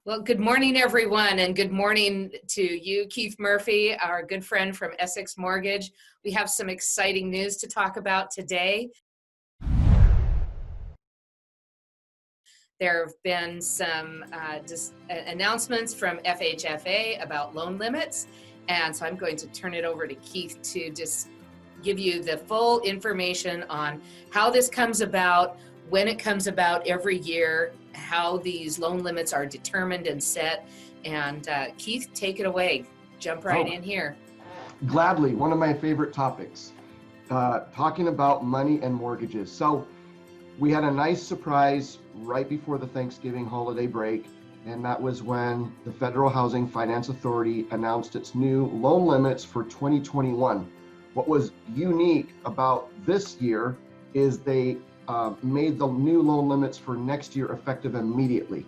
Well, good morning, everyone, and good morning to you, Keith Murphy, our good friend from Essex Mortgage. We have some exciting news to talk about today. There have been some announcements from FHFA about loan limits, and so I'm going to turn it over to Keith to just give you the full information on how this comes about, when it comes about every year, how these loan limits are determined and set. And Keith, take it away. Jump right in here. Gladly, one of my favorite topics, talking about money and mortgages. So we had a nice surprise right before the Thanksgiving holiday break, and that was when the Federal Housing Finance Authority announced its new loan limits for 2021. What was unique about this year is they made the new loan limits for next year effective immediately.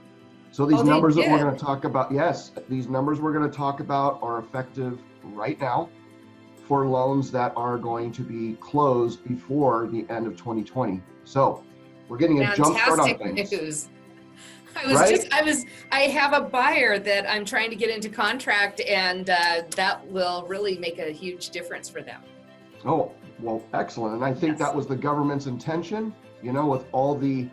So these numbers that we're going to talk about, these numbers we're going to talk about are effective right now for loans that are going to be closed before the end of 2020. So we're getting a jump start on things. News. I have a buyer that I'm trying to get into contract, and that will really make a huge difference for them. Oh, well, excellent. And I think that was the government's intention, with all the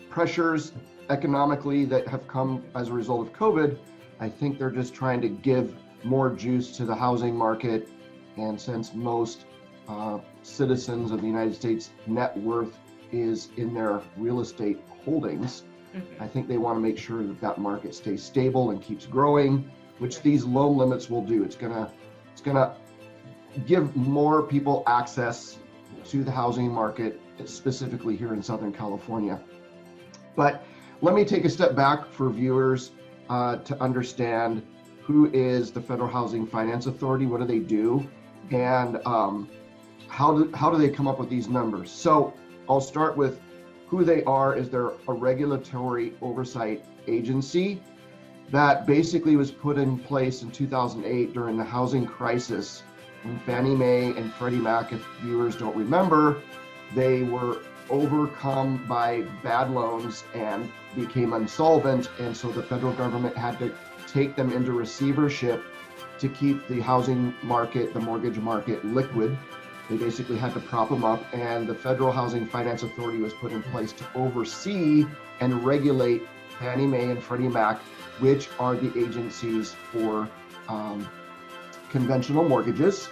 pressures economically that have come as a result of COVID. I think they're just trying to give more juice to the housing market. And since most citizens of the United States net worth is in their real estate holdings, I think they want to make sure that that market stays stable and keeps growing, which these loan limits will do. It's gonna give more people access to the housing market, specifically here in Southern California. But let me take a step back for viewers to understand who is the Federal Housing Finance Authority, what do they do, and how do they come up with these numbers. So I'll start with who they are. Is they're a regulatory oversight agency that basically was put in place in 2008 during the housing crisis when Fannie Mae and Freddie Mac, if viewers don't remember, they were overcome by bad loans and became insolvent. And so the federal government had to take them into receivership to keep the housing market, the mortgage market liquid. They basically had to prop them up, and the Federal Housing Finance Authority was put in place to oversee and regulate Fannie Mae and Freddie Mac, which are the agencies for conventional mortgages.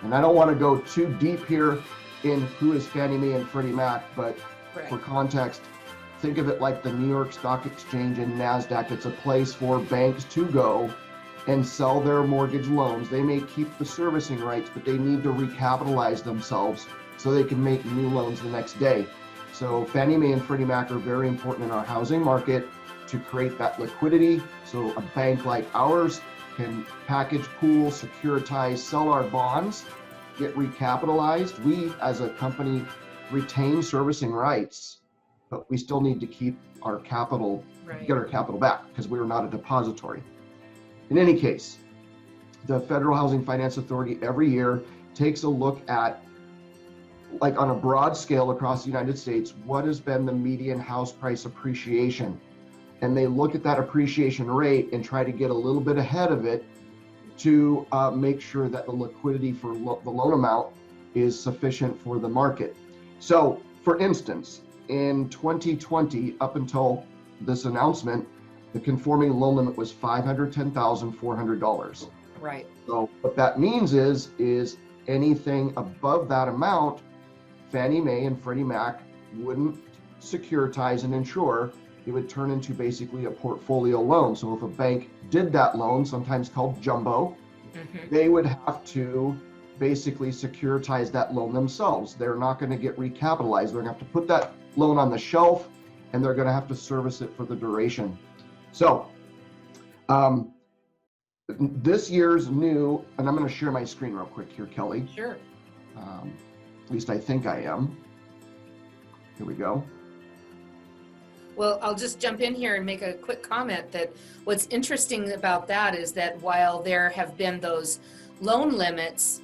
And I don't want to go too deep here in who is Fannie Mae and Freddie Mac, but for context, think of it like the New York Stock Exchange and NASDAQ. It's a place for banks to go and sell their mortgage loans. They may keep the servicing rights, but they need to recapitalize themselves so they can make new loans the next day. So Fannie Mae and Freddie Mac are very important in our housing market to create that liquidity. So a bank like ours can package, pool, securitize, sell our bonds, get recapitalized. We as a company retain servicing rights, but we still need to keep our capital, get our capital back because we are not a depository. In any case, the Federal Housing Finance Authority every year takes a look at, like on a broad scale across the United States, what has been the median house price appreciation. And they look at that appreciation rate and try to get a little bit ahead of it to make sure that the liquidity for the loan amount is sufficient for the market. So for instance, in 2020, up until this announcement, the conforming loan limit was $510,400. Right. So what that means is anything above that amount, Fannie Mae and Freddie Mac wouldn't securitize and insure. It would turn into basically a portfolio loan. So if a bank did that loan, sometimes called jumbo, they would have to basically securitize that loan themselves. They're not going to get recapitalized. They're going to have to put that loan on the shelf, and they're going to have to service it for the duration. So this year's new, and I'm going to share my screen real quick here, Kelly. Sure. At least I think I am. Here we go. Well, I'll just jump in here and make a quick comment that what's interesting about that is that while there have been those loan limits,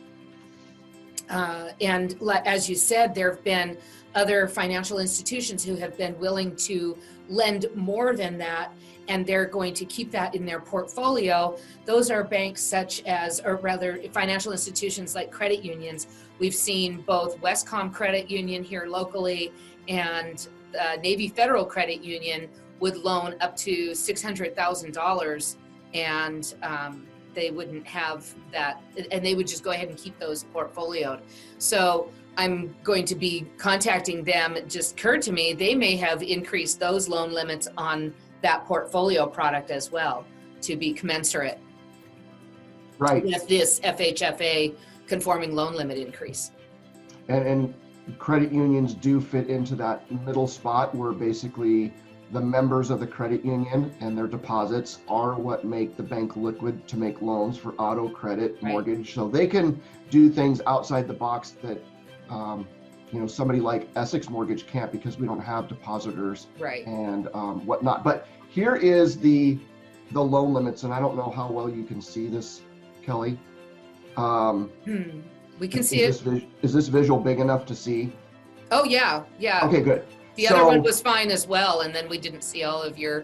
and as you said, there have been other financial institutions who have been willing to lend more than that, and they're going to keep that in their portfolio. Those are banks such as, or rather financial institutions like credit unions. We've seen both Westcom Credit Union here locally and Navy Federal Credit Union would loan up to $600,000, and they wouldn't have that, and they would just go ahead and keep those portfolioed. So I'm going to be contacting them. It just occurred to me they may have increased those loan limits on that portfolio product as well to be commensurate with this FHFA conforming loan limit increase. And credit unions do fit into that middle spot where basically the members of the credit union and their deposits are what make the bank liquid to make loans for auto credit, mortgage. So they can do things outside the box that somebody like Essex Mortgage can't, because we don't have depositors and whatnot. But here is the loan limits, and I don't know how well you can see this, Kelly. We can see it. Is this visual big enough to see? Oh yeah. Okay, good. The other one was fine as well, and then we didn't see all of your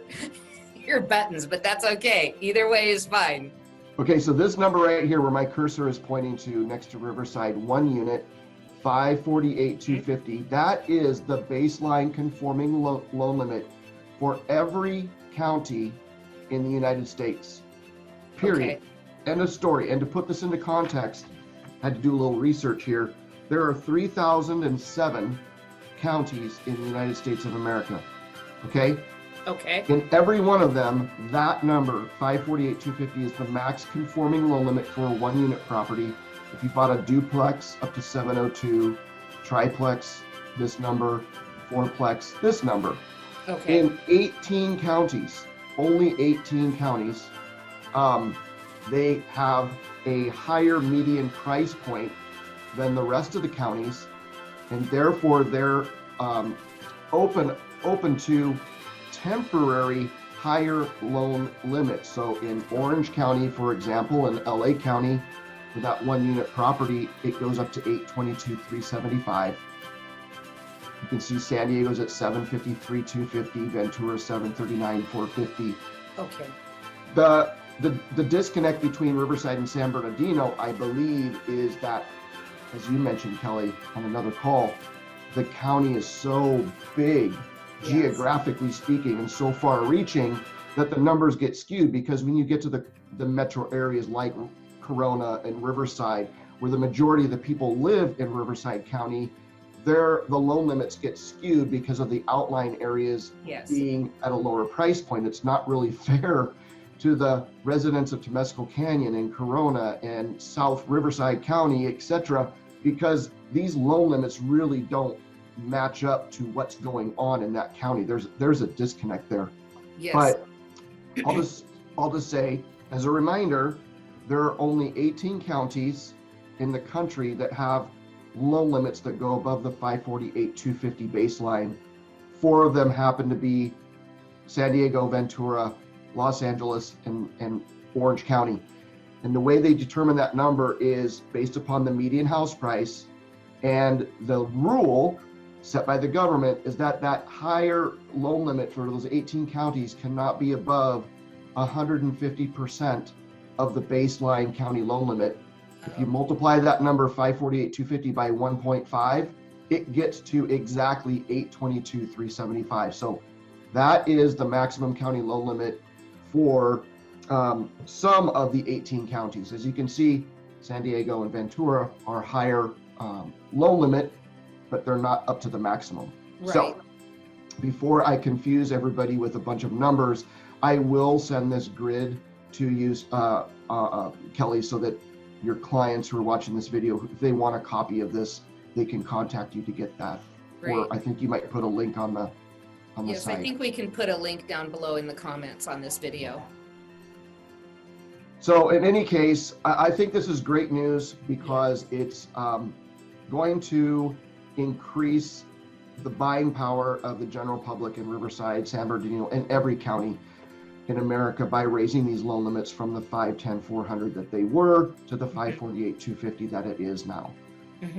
buttons, but that's okay. Either way is fine. Okay, so this number right here where my cursor is pointing to next to Riverside, 1 unit, 548,250. That is the baseline conforming loan limit for every county in the United States. Period. Okay. End of story. And to put this into context, I had to do a little research here. There are 3,007 counties in the United States of America. Okay? Okay. In every one of them, that number, 548,250, is the max conforming loan limit for a 1 unit property. If you bought a duplex, up to 702, triplex, this number, fourplex, this number. Okay. In 18 counties, only 18 counties, they have a higher median price point than the rest of the counties, and therefore they're open to temporary higher loan limits. So in Orange County, for example, in LA County, for that 1 unit property, it goes up to 822,375. You can see San Diego's at 753,250, Ventura 739,450. Okay. The disconnect between Riverside and San Bernardino, I believe, is that, as you mentioned, Kelly, on another call, the county is so big, geographically speaking, and so far reaching that the numbers get skewed, because when you get to the metro areas like Corona and Riverside, where the majority of the people live in Riverside County, the loan limits get skewed because of the outlying areas being at a lower price point. It's not really fair to the residents of Temescal Canyon and Corona and South Riverside County, etc., because these loan limits really don't match up to what's going on in that county. There's a disconnect there. Yes. But I'll just say, as a reminder, there are only 18 counties in the country that have loan limits that go above the 548,250 baseline. 4 of them happen to be San Diego, Ventura, Los Angeles, and Orange County. And the way they determine that number is based upon the median house price, and the rule set by the government is that higher loan limit for those 18 counties cannot be above 150% of the baseline county loan limit. If you multiply that number 548,250 by 1.5, it gets to exactly 822,375. So that is the maximum county loan limit for some of the 18 counties. As you can see, San Diego and Ventura are higher loan limit, but they're not up to the maximum. Right. So before I confuse everybody with a bunch of numbers, I will send this grid to you, Kelly, so that your clients who are watching this video, if they want a copy of this, they can contact you to get that. Great. Or I think you might put a link on the Yes, site. I think we can put a link down below in the comments on this video. So in any case, I think this is great news, because it's going to increase the buying power of the general public in Riverside, San Bernardino, and every county in America by raising these loan limits from the 510, 400 that they were to the 548, 250 that it is now.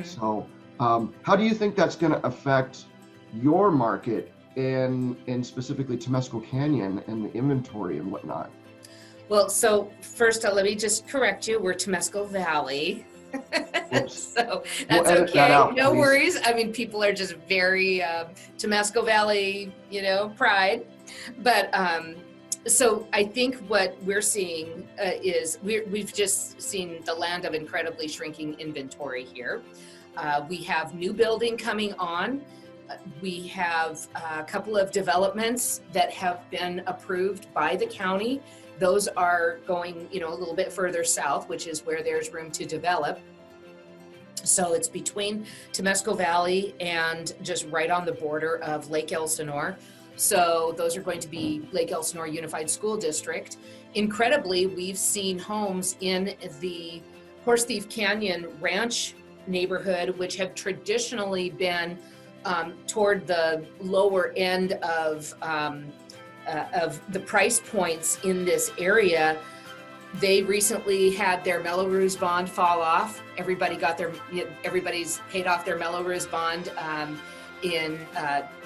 So how do you think that's going to affect your market in specifically Temescal Canyon and the inventory and whatnot? Well, so first, let me just correct you. We're Temescal Valley. So We'll that's edit that okay. out, No please. worries. I mean, people are just very Temescal Valley, pride. But so I think what we're seeing is we've just seen the land of incredibly shrinking inventory here. We have new building coming on. We have a couple of developments that have been approved by the county. Those are going, a little bit further south, which is where there's room to develop. So it's between Temescal Valley and just right on the border of Lake Elsinore. So those are going to be Lake Elsinore Unified School District. Incredibly, we've seen homes in the Horse Thief Canyon Ranch neighborhood, which have traditionally been toward the lower end of the price points in this area. They recently had their Melrose bond fall off. Everybody's paid off their Melrose bond in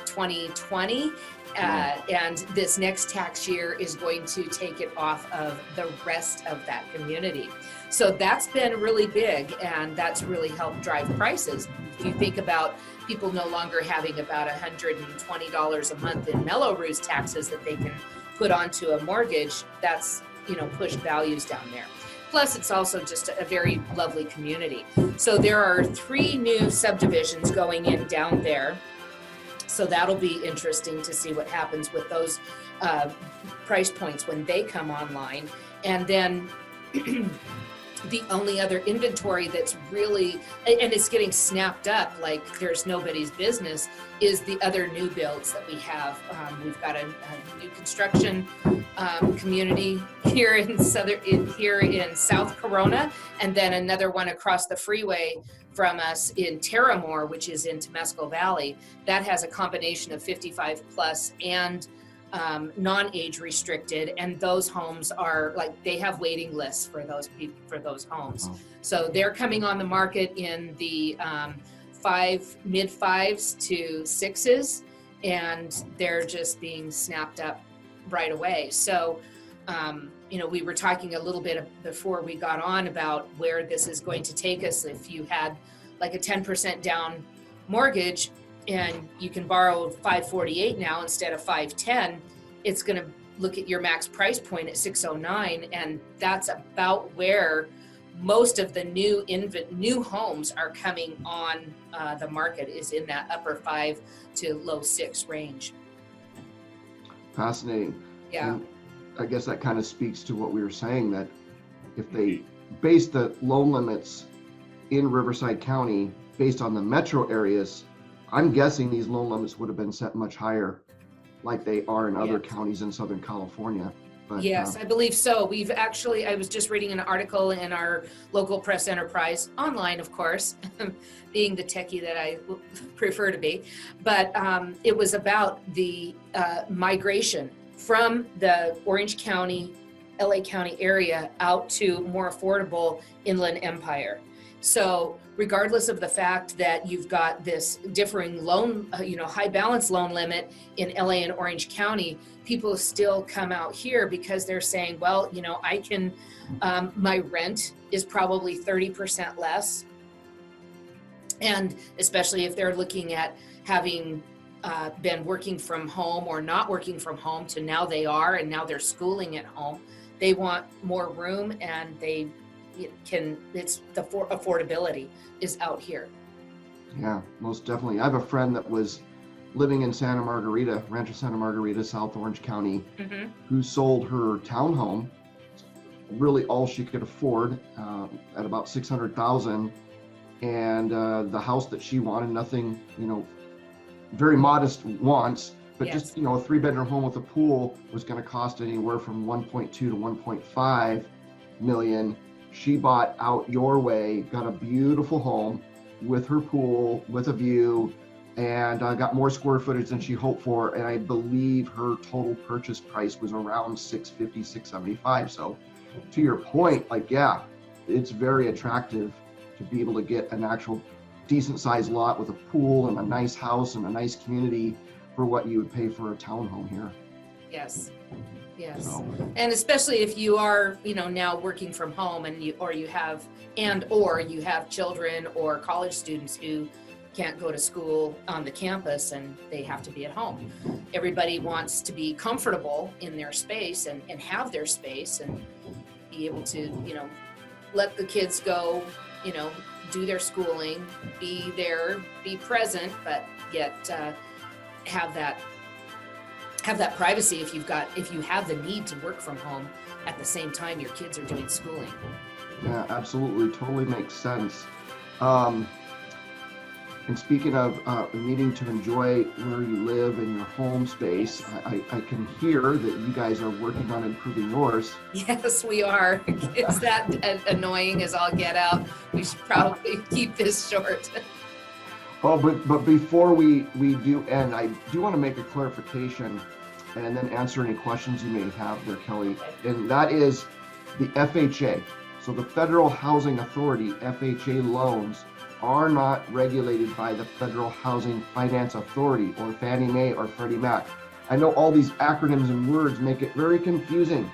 2020. And this next tax year is going to take it off of the rest of that community. So that's been really big, and that's really helped drive prices. If you think about people no longer having about $120 a month in Melrose taxes that they can put onto a mortgage, that's pushed values down there. Plus, it's also just a very lovely community. So there are 3 new subdivisions going in down there. So that'll be interesting to see what happens with those price points when they come online. And then the only other inventory that's really, and it's getting snapped up like there's nobody's business, is the other new builds that we have. We've got a new construction community here in South Corona, and then another one across the freeway from us in Terramore, which is in Temescal Valley. That has a combination of 55 plus and non-age restricted, and those homes are they have waiting lists for those people, for those homes. So they're coming on the market in the mid 5s to 6s, and they're just being snapped up right away. So we were talking a little bit before we got on about where this is going to take us. If you had like a 10% down mortgage and you can borrow 548 now instead of 510, it's going to look at your max price point at 609, and that's about where most of the new homes are coming on the market, is in that upper 5 to low 6 range. Fascinating. Yeah. And I guess that kind of speaks to what we were saying, that if they base the loan limits in Riverside County based on the metro areas, I'm guessing these loan limits would have been set much higher, like they are in other counties in Southern California. But, yes, I believe so. I was just reading an article in our local press enterprise, online, of course, being the techie that I prefer to be. But it was about the migration from the Orange County, LA County area out to more affordable Inland Empire. So regardless of the fact that you've got this differing loan, high balance loan limit in LA and Orange County, people still come out here because they're saying, well, I can, my rent is probably 30% less. And especially if they're looking at having been working from home or not working from home to now they are, and now they're schooling at home, they want more room, and it's the affordability is out here. Yeah, most definitely. I have a friend that was living in Santa Margarita, Rancho Santa Margarita, South Orange County, who sold her townhome, really all she could afford, at about $600,000, and the house that she wanted, nothing, very modest wants, but just a 3-bedroom home with a pool was going to cost anywhere from 1.2 to 1.5 million. She bought out your way, got a beautiful home with her pool, with a view, and got more square footage than she hoped for. And I believe her total purchase price was around $650, $675. So to your point, it's very attractive to be able to get an actual decent sized lot with a pool and a nice house and a nice community for what you would pay for a townhome here. Yes. Yes. So, And especially if you are, now working from home and you have children or college students who can't go to school on the campus and they have to be at home. Everybody wants to be comfortable in their space and have their space and be able to, let the kids go, do their schooling, be there, be present, but yet have that privacy if you have the need to work from home at the same time your kids are doing schooling. yeah, absolutely, totally makes sense. And speaking of needing to enjoy where you live and your home space, I can hear that you guys are working on improving yours. Yes, we are. It's that annoying as all get out. We should probably keep this short. Oh, but before we do end, I do want to make a clarification and then answer any questions you may have there, Kelly. And that is the FHA. So the Federal Housing Authority, FHA loans, are not regulated by the Federal Housing Finance Authority or Fannie Mae or Freddie Mac. I know all these acronyms and words make it very confusing,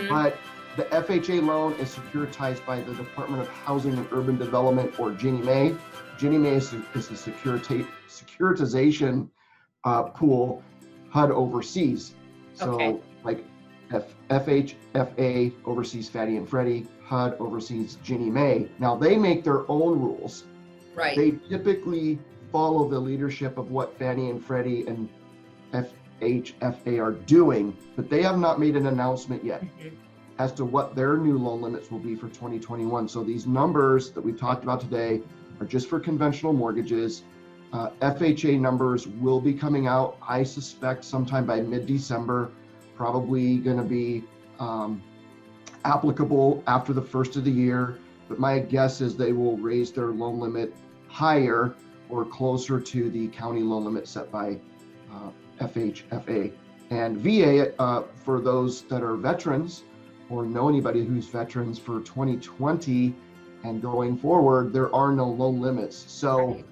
but the FHA loan is securitized by the Department of Housing and Urban Development, or Ginnie Mae. Ginnie Mae is a securitization pool HUD oversees. So like FHFA oversees Fannie and Freddie, HUD oversees Ginnie Mae. Now they make their own rules. Right. They typically follow the leadership of what Fannie and Freddie and FHFA are doing, but they have not made an announcement yet as to what their new loan limits will be for 2021. So these numbers that we've talked about today are just for conventional mortgages. FHA numbers will be coming out, I suspect, sometime by mid-December, probably going to be applicable after the first of the year. But my guess is they will raise their loan limit higher or closer to the county loan limit set by FHFA. And VA, for those that are veterans or know anybody who's veterans, for 2020 and going forward, there are no loan limits. So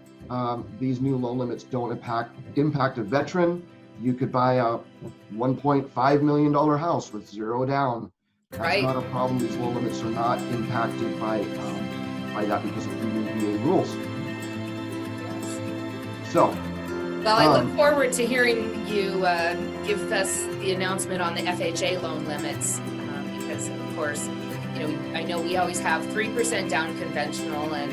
these new loan limits don't impact a veteran. You could buy a $1.5 million house with zero down. That's not a problem. These loan limits are not impacted by that because of the new VA rules. So, well, I look forward to hearing you give us the announcement on the FHA loan limits because, of course, I know we always have 3% down conventional and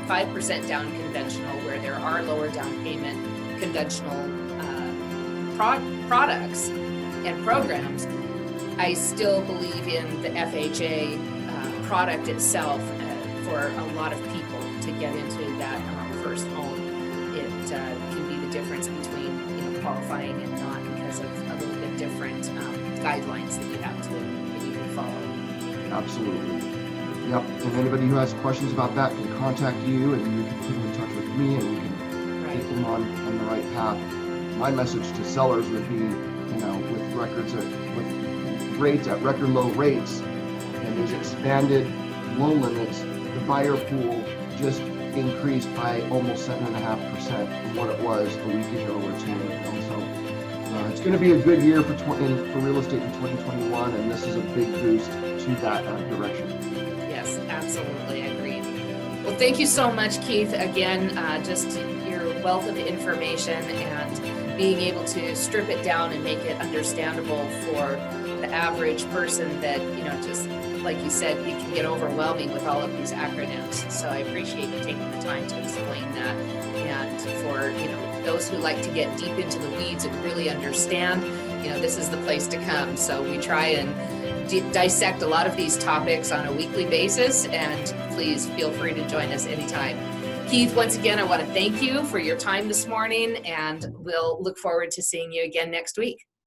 5% down conventional, where there are lower down payment conventional products and programs. I still believe in the FHA product itself for a lot of people to get into that first home. It can be the difference between qualifying and not because of a little bit different guidelines that you can follow. Absolutely. Yep. And anybody who has questions about that can contact you, and you can put them in touch with me, and we can get them on the right path. My message to sellers would be, with rates at record low rates and these expanded loan limits, the buyer pool just increased by almost 7.5% from what it was a week ago or 2 weeks ago. So it's going to be a good year for real estate in 2021, and this is a big boost to that direction. Yes, absolutely, I agree. Well, thank you so much, Keith. Again, just your wealth of information and being able to strip it down and make it understandable for the average person that, just like you said, it can get overwhelming with all of these acronyms. So I appreciate you taking the time to explain that. And for, those who like to get deep into the weeds and really understand, this is the place to come. So we try and dissect a lot of these topics on a weekly basis, and please feel free to join us anytime. Keith, once again, I want to thank you for your time this morning, and we'll look forward to seeing you again next week.